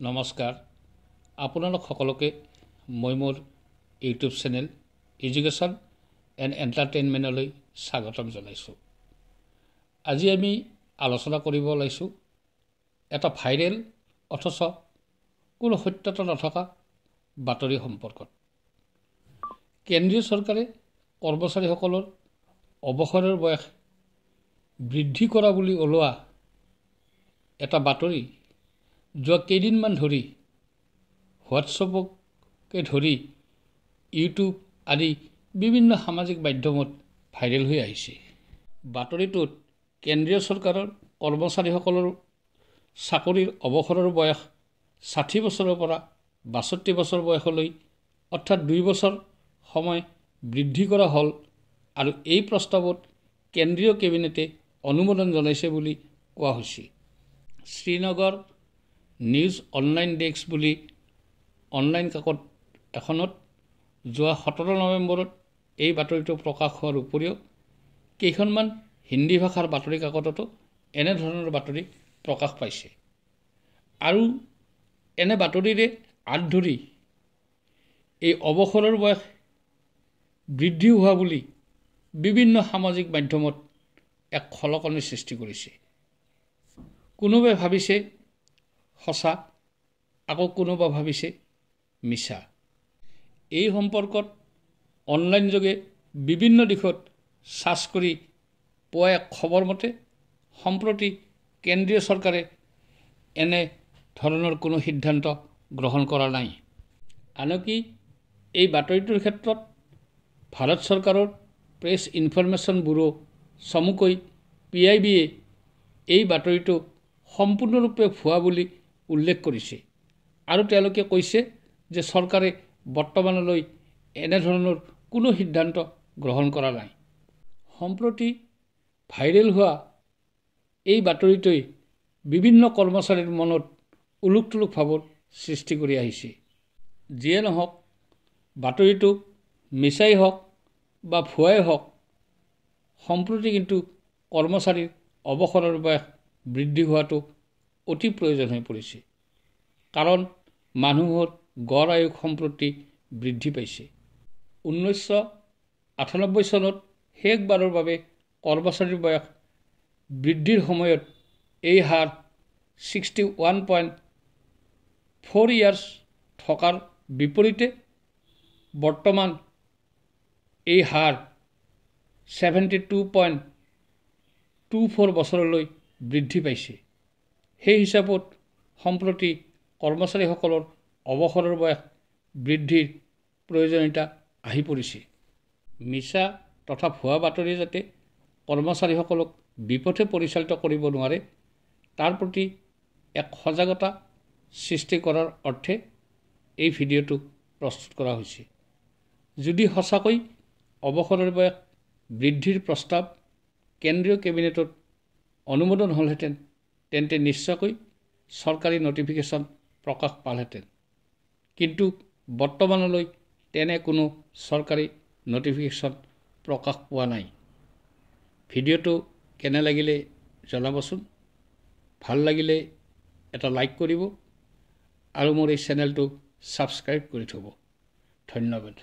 নমস্কাৰ আপোনালোক সকলোকে মই মোৰ ইউটিউব চেনেল এডুকেশ্যন এণ্ড এণ্টাৰটেইনমেণ্টলৈ স্বাগতম জনাইছোঁ। আজি আমি আলোচনা কৰিব ওলাইছোঁ এটা ভাইৰেল অথচ কোনো সত্যতা নথকা বাতৰি সম্পৰ্কত। কেন্দ্ৰীয় চৰকাৰে কৰ্মচাৰীসকলৰ অৱসৰৰ বয়স বৃদ্ধি কৰা বুলি ওলোৱা এটা বাতৰি যোৱা কেইদিনমান ধৰি হোৱাটছএপকে ধৰি ইউটিউব আদি বিভিন্ন সামাজিক মাধ্যমত ভাইৰেল হৈ আহিছে। বাতৰিটোত কেন্দ্ৰীয় চৰকাৰৰ কৰ্মচাৰীসকলৰ চাকৰিৰ অৱসৰৰ বয়স ৬০ বছৰৰ পৰা ৬২ বছৰ বয়সলৈ অৰ্থাৎ ২ বছৰ সময় বৃদ্ধি কৰা হ'ল আৰু এই প্ৰস্তাৱত কেন্দ্ৰীয় কেবিনেটে অনুমোদন জনাইছে বুলি কোৱা হৈছে। শ্ৰীনগৰ নিউজ অনলাইন ডেস্ক বুলি অনলাইন কাকত এখনত যোৱা ১৭ নৱেম্বৰত এই বাতৰিটো প্ৰকাশ হোৱাৰ উপৰিও কেইখনমান হিন্দী ভাষাৰ বাতৰি কাকততো এনেধৰণৰ বাতৰি প্ৰকাশ পাইছে আৰু এনে বাতৰিৰে আঁত ধৰি এই অৱসৰৰ বয়স বৃদ্ধি হোৱা বুলি বিভিন্ন সামাজিক মাধ্যমত এক খলকনিৰ সৃষ্টি কৰিছে। কোনোবাই ভাবিছে সঁচা, আকৌ কোনোবা ভাবিছে মিছা। এই সম্পৰ্কত অনলাইন যোগে বিভিন্ন দিশত চাৰ্চ কৰি পোৱা এক খবৰ মতে সম্প্ৰতি কেন্দ্ৰীয় চৰকাৰে এনে ধৰণৰ কোনো সিদ্ধান্ত গ্ৰহণ কৰা নাই। আনকি এই বাতৰিটোৰ ক্ষেত্ৰত ভাৰত চৰকাৰৰ প্ৰেছ ইনফৰমেশ্যন ব্যুৰো চমুকৈ PIBয়ে এই বাতৰিটো সম্পূৰ্ণৰূপে ভুৱা বুলি উল্লেখ কৰিছে আৰু তেওঁলোকে কৈছে যে চৰকাৰে বৰ্তমানলৈ এনেধৰণৰ কোনো সিদ্ধান্ত গ্ৰহণ কৰা নাই। সম্প্ৰতি ভাইৰেল হোৱা এই বাতৰিটোৱে বিভিন্ন কৰ্মচাৰীৰ মনত উলুক তুলুক ভাৱৰ সৃষ্টি কৰি আহিছে। যিয়ে নহওক, বাতৰিটো মিছাই হওক বা ভুৱাই হওক, সম্প্ৰতি কিন্তু কৰ্মচাৰীৰ অৱসৰৰ বয়স বৃদ্ধি হোৱাটো অতি প্ৰয়োজন হৈ পৰিছে। কাৰণ মানুহৰ গড় আয়ুস সম্প্ৰতি বৃদ্ধি পাইছে। ১৯৯৮ চনত শেষবাৰৰ বাবে কৰ্মচাৰীৰ বয়স বৃদ্ধিৰ সময়ত এই হাৰ 61.4 ইয়াৰ্ছ থকাৰ বিপৰীতে বৰ্তমান এই হাৰ 72.24 বছৰলৈ বৃদ্ধি পাইছে। সেই হিচাপত সম্প্ৰতি কৰ্মচাৰীসকলৰ অৱসৰৰ বয়স বৃদ্ধিৰ প্ৰয়োজনীয়তা আহি পৰিছে। মিছা তথা ভুৱা বাতৰি যাতে কৰ্মচাৰীসকলক বিপথে পৰিচালিত কৰিব নোৱাৰে তাৰ প্ৰতি এক সজাগতা সৃষ্টি কৰাৰ অৰ্থে এই ভিডিঅ'টো প্ৰস্তুত কৰা হৈছে। যদি সঁচাকৈ অৱসৰৰ বয়স বৃদ্ধিৰ প্ৰস্তাৱ কেন্দ্ৰীয় কেবিনেটত অনুমোদন হ'লহেঁতেন তেন্তে নিশ্চয়কৈ চৰকাৰী নটিফিকেশ্যন প্ৰকাশ পালহেঁতেন। কিন্তু বৰ্তমানলৈ তেনে কোনো চৰকাৰী নটিফিকেশ্যন প্ৰকাশ পোৱা নাই। ভিডিঅ'টো কেনে লাগিলে জনাবচোন। ভাল লাগিলে এটা লাইক কৰিব আৰু মোৰ এই চেনেলটো ছাবস্ক্ৰাইব কৰি থ'ব। ধন্যবাদ।